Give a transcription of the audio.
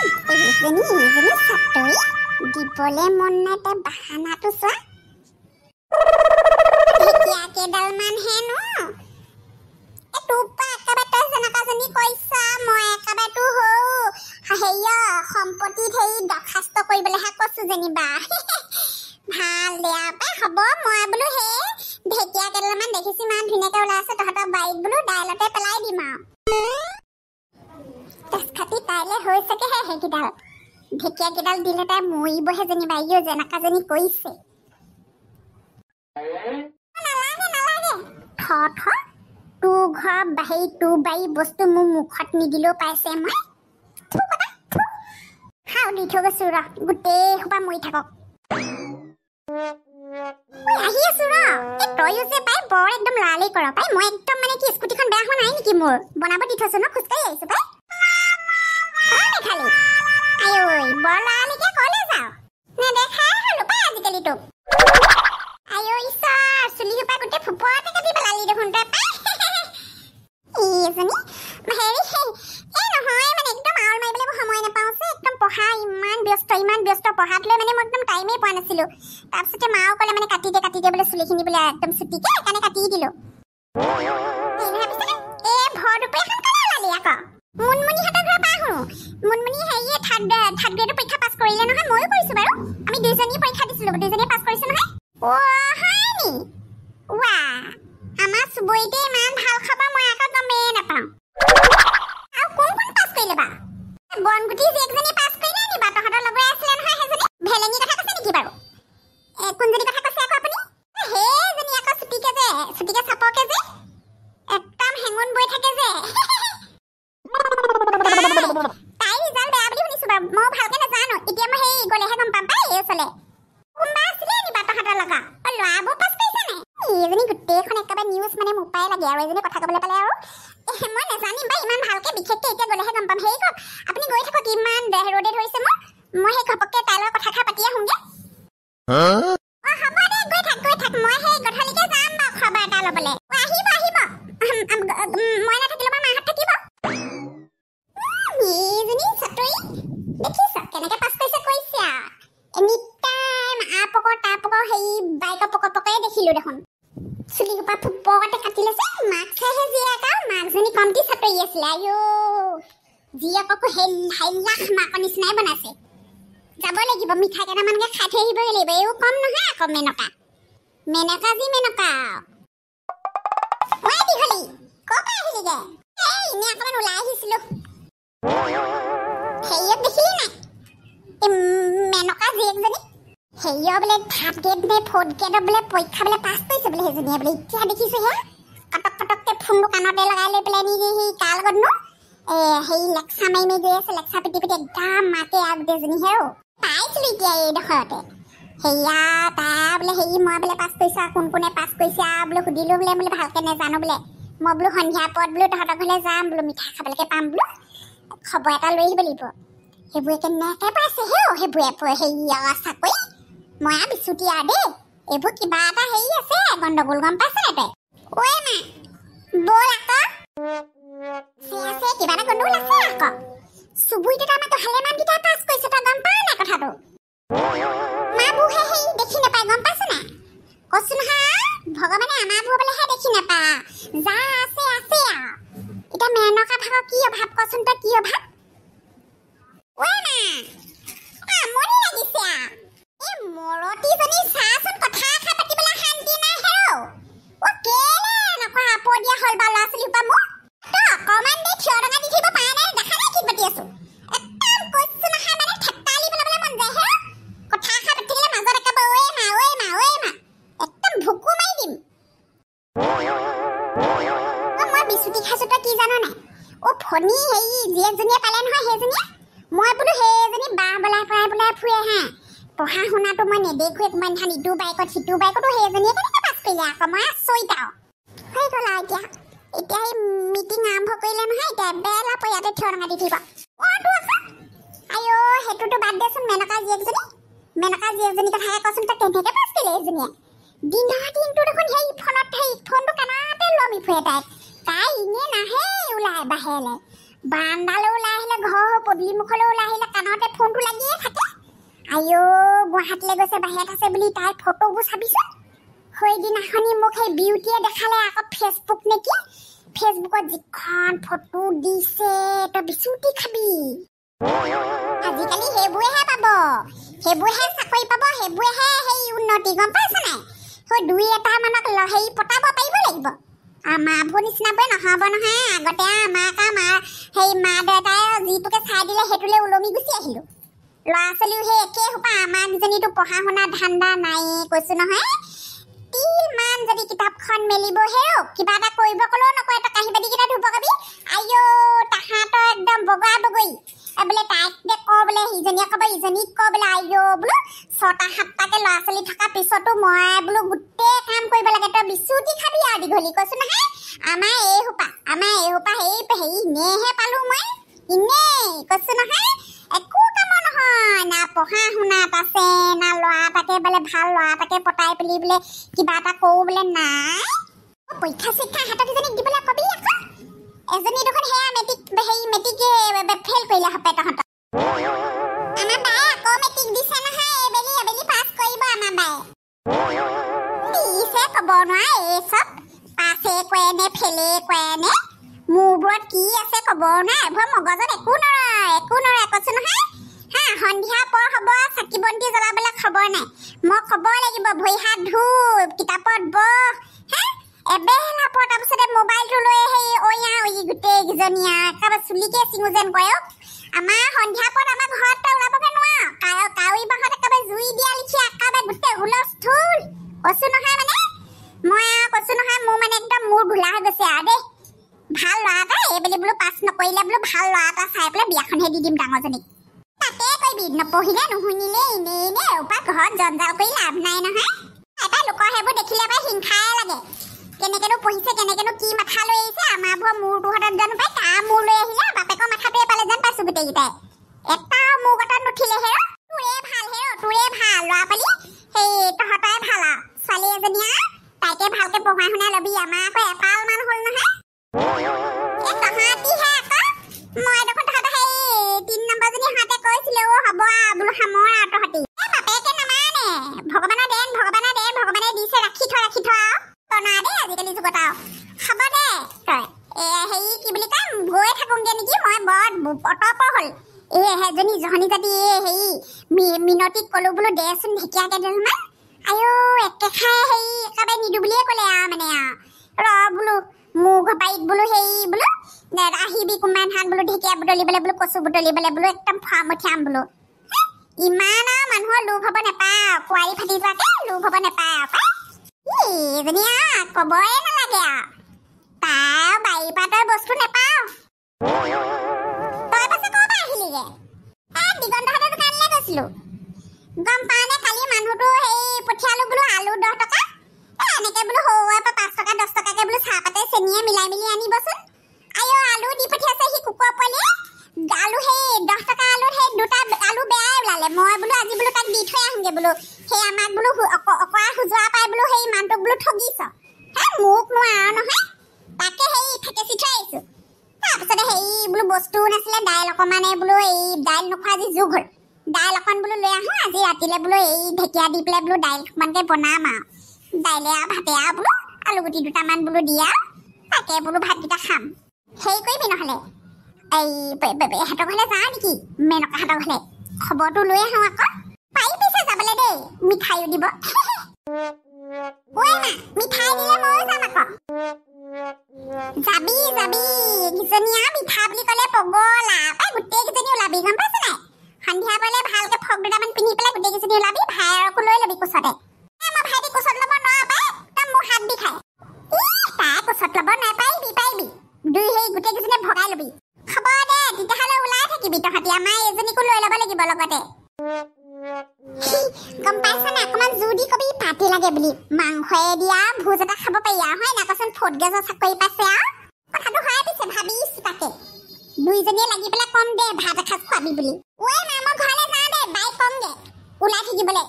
এইজনী চাতৰি দিবলৈ মন নাই তাই বাহানাটো চোৱা ঢেকীয়া কেইডালমান হেনো তোপা একেবাৰে তই যেনেকাজনী কৈছা মই একেবাৰে তোৰ হেৰিয়া সম্পত্তিত হেৰি দৰখাস্ত কৰিবলৈহে কৈছো যেনিবা ভাল দেয়া পাই হ'ব মই বোলো সেই ঢেকীয়া কেইডালমান দেখিছো ইমান ধুনীয়াকৈ ওলাই আছে তহঁতৰ বাৰীত বোলো দাইলতে পেলাই দিম আৰু তেজখাতি তাইলে হৈছেগেহে সেইকেইডাল ঢেকীয়া কেইডাল দিলে তাই মৰিবহে যেনিবা ইও যেনেকাজনী কৰিছে নালাগে নালাগে তোৰ ঘৰ বাহিৰ তোৰ বাৰী বস্তু মোৰ মুখত নিদিলেও পাইছে মই খাও দি থৈ গৈছো ৰ গোটেই সোপা মৰি থাকক আহি আছো ৰ তইও যে পাই বৰ একদম লৰালি কৰ পাই মই একদম মানে কি স্কুটিখন বেয়া হোৱা নাই নেকি মোৰ বনাব দি থৈছো ন খোজকাঢ়ি আহিছো পাই খালি আয়ৈ বৰ লৰালিকে কলে যাও নেদেখাই হলো পাই আজিকালি তোক আয়ৈ ঈশ্বৰ চুলি সোপা গোটেই ফুপৰতে কাটি পেলালি দেখোন তই পাই এইজনী হেৰি নহয় মানে একদম আউল মাৰিবলৈ মই সময় নাপাওঁ যে একদম পঢ়া ইমান ব্যস্ত পঢ়াত লৈ মানে মই একদম টাইমেই পোৱা নাছিলো তাৰপিছতে মাও ক'লে মানে কাটি দে বোলে চুলিখিনি বোলে একদম চুটিকে সেইকাৰণে কাটি দিলো এই ভৰ দুপৰীয়াখন কেনে ওলালি আকৌ মুনমুনিহঁতৰ ঘৰৰ পৰা আহোঁ মুনমুনি হেৰিয়ে থাৰ্ড গ্ৰেডৰ পৰীক্ষা পাছ কৰিলে নহয় ময়ো কৰিছো বাৰু আমি দুইজনীয়ে পৰীক্ষা দিছিলো দুইজনীয়ে পাছ কৰিছো নহয় হয় নি আমাৰ চুবুৰীতে ইমান ভাল খবৰ মই আকৌ গমেই নাপাওঁ আৰু কোন পাছ কৰিলে বা বনগুটি জীয়েকজনী পাছ কৰিলে নি বা তহঁতৰ লগৰে আছিলে নহয় সেইজনী ভেলেঙি কথা কৈছে নেকি বাৰু কোনজনী কথা কৈছে আকৌ আপুনি সেইজনী আকৌ চুটিকে চাপকে যে একদম হেঙুন বৈ থাকে যে তাই ৰিজাল্ট বেয়া বুলি শুনিছো বাৰু মই ভালকে নাজানো এতিয়া মই সেই গ'লেহে গম পাম পাই এই ওচৰলে কোনোবা আছিলে নি বা তহঁতৰ লগা ল'ৰাবোৰ পাছ কৰিছে নাই এইজনী গোটেইখন একেবাৰে নিউজ মানে মোৰ পৰাই লাগে আৰু এজনী কথা ক'বলৈ পালে আৰু মই নাজানিম বা ইমান ভালকে বিশেষকে এতিয়া গ'লেহে গম পাম হেৰি কওক আপুনি গৈ থাকক ইমান ৰ'দে ধৰিছে মই সেই ঘপককে তাইৰ লগত কথা পাতি আহোঁগে হ'ব দে গৈ থাক মই সেই গধূলিকে যাম বাৰু খবৰ এটা ল'বলৈ আহিব মই নাথাকিলেও বা মাহঁত থাকিব এইজনী চাতৰি দেখিছ কেনেকে পাছ কৰিছে এনি টাইম তাপকৰ হেৰি বাইকৰ পকৰে দেখিলো দেখোন চুলি সোপা ফুপকতে কাটি লৈছে মাক চাইহে জীয়েক আৰু মাকজনী কমটি চাতৰি আছিলে আয়ো জীয়েককো লাখ মাকৰ নিচিনাই বনাইছে যাব লাগিব মিঠাই কেইটামানকে খাই থৈ আহিবগৈ লাগিব এইও কম নহয় আকৌ মেনকা মই দীঘলী ক'ৰ পৰা আহিলিগে এনেই অকণমান ওলাই আহিছিলো হেৰিয়ক দেখিলি নাই মেনকা জীয়েকজনী হেৰিয় বোলে থাৰ্ড গ্ৰেড নে ফ'ৰ্থ গ্ৰেডৰ বোলে পৰীক্ষা বোলে পাছ কৰিছে বোলে সেইজনীয়ে বোলে এতিয়া দেখিছো হে পটককে ফোনটো কাণতে লগাই লৈ পেলাই নেকি সেই তাৰ লগত নো হেৰি লেকচা মাৰি গৈ আছে লেকচা পিটি একদম মাকে আৰু গোটেইজনী হেও পাইছিলো এতিয়া এইডোখৰতে সেয়া তাই বোলে হেৰি মই বোলে পাছ কৰিছো কোনে পাছ কৰিছে বোলে সুধিলো বোলে ভালকে নাজানো বোলে মই বোলো সন্ধিয়া পৰত বোলো তহঁতৰ ঘৰলৈ যাম বোলো মিঠাই খাবলৈকে পাম বোলো খবৰ এটা লৈ আহিব লাগিব সেইবোৰে কেনেকৈ পাইছে হেও সেইবোৰে হেৰি চাকৰি মই বিচুতি আৰু দেই এইবোৰ কিবা এটা হেৰি আছে গণ্ডগোল গম পাইছে তই ঐ মা ব'ল আকৌ আছে কিবা এটা গণ্ডগোল আছে আকৌ চুবুৰীটোত আমাৰ ভালেমানকেইটাই পাছ কৰিছে তই গম পাৱ নাই কথাটো মাবোৰহে হেৰি দেখি নাপায় গম পাইছ নাই কৈছো নহয় ভগৱানে আমাৰবোৰ বোলেহে দেখি নাপায় যা আছে আৰু এতিয়া মেনকা ভাগৰ কি অভাৱ কচোন তই কি অভাৱ ঐ মা আমনি লাগিছে মৰতিজনী চাচোন কথা এষাৰ পাতিবলৈ শান্তি নাই হেৰৌ কেলে নকৰা আপদীয়া হ'ল বা ল'ৰা ছোৱালী সোপা মোক তই অকণমান দেৰি থিয় টঙা দি থাকিব পৰা নাই দেখা নাই কি পাতি আছো একদম কৈছো নহয় মানে ঠেক্কালি পেলাবলৈ মন যায় হেৰৌ কথা এষাৰ পাতি থাকিলে মাজত একেবাৰে ঐ মা একদম ভুকু মাৰি দিম মই বিচুতি খাইছো তই কি জান নাই ফণী হেৰি জীয়েকজনীয়ে পালে নহয় সেইজনীয়ে মই বোলো সেইজনী বাহ বলাই ফুৰে হা পঢ়া শুনাটো মই নেদেখো একমান ধান ইটো বাইকত সিটো বাইকতো সেইজনীয়ে কেনেকৈ পাছ কৰিলে আকৌ মই আচৰিত আৰু হৈ গ'ল আৰু এতিয়া সেই মিটিং আৰম্ভ কৰিলে নহয় এতিয়া বেলা ইয়াতে থিয় টঙা দি থাকিব তো আছে আয়ো সেইটোতো বাদ দেচোন মেনকা জীয়েকজনী কথাকে কচোন তই কেনেকৈ পাছ কৰিলে সেইজনীয়ে দিনটো দেখোন সেই ফোনটো কাণতে লমি ফুৰে তাই এনে নাহে ওলাই বাহিৰলৈ বাৰান্দালৈ ওলাই আহিলে ঘৰ পদূলি মুখলৈ ওলাই আহিলে কাণতে ফোনটো লাগিয়ে থাকে আইও গুৱাহাটীলৈ গৈছে বাহিৰত আছে বুলি তাই ফটোবোৰ চাবিচোন সেইদিনাখনি মোক সেই বিউটিয়ে দেখালে আকৌ ফেচবুক নেকি ফেচবুকত যিখন ফটো দিছে তই বিচুটি খাবি আজিকালি সেইবোৰেহে পাব সেইবোৰেহে চাকৰি পাব সেইবোৰেহে সেই উন্নতি গম পাইছ নাই সেই দুই এটা মানক হেৰি পতাব পাৰিব লাগিব আমাৰবোৰ নিচিনাবোৰে নহ'ব নহয় আগতে আমাক সেই মা দেউতাই যিটোকে চাই দিলে সেইটোলৈ ওলমি গুচি আহিলোঁ ল'ৰা ছোৱালীও সেই একেই সোপা আমাৰ দুজনীতো পঢ়া শুনা ধান্দা নাই কৈছোঁ নহয় তিলমান যদি কিতাপখন মেলিব হেৰৌ কিবা এটা কৰিব ক'লেও নকয় তই কাঁহী বাতিকেইটা ধুব কবি আইও তাহাঁতৰ একদম বগা বগৰী বোলে তাইক দে ক বোলে সিজনীয়ে ক'ব ইজনীক ক বোলে আইও বোলো 6টা 7টাকে ল'ৰা ছোৱালী থকা পিছতো মই বোলো গোটেই কাম কৰিব লাগে তই বিচুটি খাবি আৰু দীঘলী কৈছোঁ নহয় আমাৰ এই সোপা হেৰি নেহে পালোঁ মই এনেই কৈছোঁ নহয় একো কামৰ নহয় না পঢ়া শুনাত আছে না ল'ৰা এটাকে বোলে ভাল ল'ৰা এটাকে পতাই পেলি বোলে কিবা এটা কৰোঁ বোলে নাই পৰীক্ষা চৰীক্ষা হাতত এজনীক দিবলৈ কবি আকৌ এজনী দেখোন সেয়া মেট্ৰিক ফেইল কৰিলে হপে তহঁতৰ আমাৰ বায়ে আকৌ মেট্ৰিক দিছে নহয় এবেলি পাছ কৰিব আমাৰ বায়ে দিছে ক'ব নোৱাৰে এই চব পাছে কৰে নে ফেলে কৰে নে মোৰবোৰত কি আছে ক'ব নোৱাৰে এইবোৰ মগজত একো নৰয় কৈছোঁ নহয় হা সন্ধিয়া পৰ হ'ব চাকি বন্তি জ্বলাবলৈ খবৰ নাই মই ক'ব লাগিব ভৰি হাত ধুই কিতাপত বহ হা এবেলা পৰ তাৰপিছতে মোবাইলটো লৈ সেই গোটেইকেইজনীয়া একেবাৰে চুলিকে চিঙো যেন কয় আমাৰ সন্ধিয়া পৰত আমাৰ ঘৰত তই ওলাবগৈ নোৱাৰ কাউৰী বাঁহত একেবাৰে জুই দিয়া লিখি একেবাৰে গোটেই হুলস্থুল কৈছোঁ নহয় মানে মই কৈছোঁ নহয় মোৰ মানে একদম মূৰ ঘোলা হৈ গৈছে আৰু দেই ভাল ল'ৰা এটা এইবেলি বোলো পাছ নকৰিলে বোলো ভাল ল'ৰা এটা চাই পেলাই বিয়াখনহে দি দিম ডাঙৰজনীক তাকে কৰিবি নপঢ়িলে নুশুনিলে এনেই ওপৰত ঘৰত জঞ্জাল কৰি লাভ নাই নহয় এটা লোকৰ সেইবোৰ দেখিলে পাই হিংসাই লাগে কেনেকেনো পঢ়িছে কেনেকেনো কি মাথা লৈ আহিছে আমাৰবোৰৰ মূৰটো হাতত জানো পাই তাৰ মূৰ লৈ আহিলে বাপেকৰ মাথাটো এপালে যেন পাইছোঁ গোটেইকেইটাই এটাও মূৰ গতত নুঠিলে হেৰ তোৰে ভাল ল'ৰা পালি সেই তহঁতৰে ভাল আৰু ছোৱালী এজনী আৰু তাইকে ভালকে পঢ়াই শুনাই ল'বি আমাৰ আকৌ এপালমান হ'ল নহয় তহঁতিহে আকৌ মই দেখোন তহঁতৰ সেই 3 নম্বৰজনী হাতে কৈছিলে হ'ব বোলো সামৰ আৰু তহঁতি বাপেকে নামানে ভগৱানে দিছে ৰাখি থ তনা দেই আজিকালি যুগত আৰু হ'ব দে তই হেৰি কি বুলি কয় গৈ থাকোঁগৈ নেকি মই বৰ অতপৰ হ'ল সেইজনী জহনী যদি হেৰি মিনতিক ক'লোঁ বোলো দেচোন ঢেকীয়াকে দেচোন আইও একে খাই হেৰি একেবাৰে নিদো বুলিয়ে ক'লে আৰু মানে আৰু বোলো মোৰ ঘপাইত বোলো হেৰি বোলো আহিবি কোমান হাত বোলো ঢেকীয়া বুটলিবলৈ বোলো কচু বুটলিবলৈ বোলো একদম ফাৰ্মঠিয়াম বোলো ইমান আৰু মানুহৰ লোভ হ'ব নেপায় কুঁৱাৰী ফাটি যোৱাকে লোভ হ'ব নেপায় আৰু এজনী ক'বই নালাগে আৰু তাই বাৰীৰ পৰা তই বস্তু নেপাওঁ তই পাছে ক'ৰ পৰা আহিলিগে দিগন্তহঁতৰ দোকানলৈ গৈছিলোঁ গম পাওঁনে কালি মানুহটো হেৰি পঠিয়ালোঁ বোলো আলু 10 টকা এনেকৈ বোলো সৰুৰে পৰা 5 টকা 10 টকাকৈ বোলো চাহপাতে চেনিয়ে মিলাই মেলি আনিবচোন আইও আলু দি পঠিয়াইছে সি কুকুৰ পোৱালিয়ে আলু সেই 10 টকা আলুত সেই 2টা আলু বেয়াই ওলালে মই বোলো আজি বোলো তাক দি থৈ আহোঁগৈ বোলো সেই আমাক বোলো অকৰা সুজোৱা পাই বোলো সেই মানুহটোক বোলো ঠগিছ মোক নোৱাৰ নহয় তাকে সেই ঠেকেচি থৈ আহিছোঁ তাৰপিছতে হেৰি বোলো বস্তুও নাছিলে দাইল অকণমানে বোলো এই দাইল নোখোৱা আজি যুগ হ'ল দাইল অকণ বোলো লৈ আহোঁ আজি ৰাতিলৈ বোলো এই ঢেকীয়া দি পেলাই বোলো দাইল অকণমানকৈ বনাম আৰু দাইলে আৰু ভাতে আৰু বোলো আলুগুটি 2টামান বোলো দি আৰু তাকে বোলো ভাতকেইটা খাম হেৰি কৰিবি নহ'লে এই ইহঁতৰ ঘৰলৈ যাওঁ নেকি মেনকাহঁতৰ ঘৰলৈ খবৰটো লৈ আহোঁ আকৌ পাৰি পিছে যাবলৈ দেই মিঠাইও দিব ঐ মা মিঠাই দিলে ময়ো যাম আকৌ যাবি কিজনী আৰু মিঠা বুলি ক'লে পগলা পাই গোটেইকেইজনী ওলাবি গম পাইছ নাই সন্ধিয়া পৰলৈ ভালকৈ ফ্ৰক 2টামান পিন্ধি পেলাই গোটেইকেইজনী ওলাবি ভাইৰকো লৈ ল'বি কোচতে মই ভাইটি কোচত ল'ব নোৱাৰা পাই একদম মোৰ হাত বিষায় তাই কোচত ল'ব নাপাৰিবি দুই সেই গোটেইকেইজনীয়ে ভগাই ল'বি হ'ব দে তেতিয়াহ'লে ওলাই থাকিবি তহঁতি আমাৰ এজনীকো লৈ ল'ব লাগিব লগতে গম পাইছ নাই অকণমান জোৰ দি কবি পাতি লাগে বুলি মাংসয়ে দিয়া ভোজ এটা খাব পাৰি আৰু হয় নাই কচোন 4th গেছৰ চাকৰি পাইছে আৰু কথাটো হয় পিছে ভাবিছোঁ তাকে দুইজনীয়ে লাগি পেলাই কম দে ভাত এসাঁজ খুৱাবি বুলি ঐ মা মই ঘৰলৈ যাওঁ দে বাই কমগৈ ওলাই থাকিবলৈ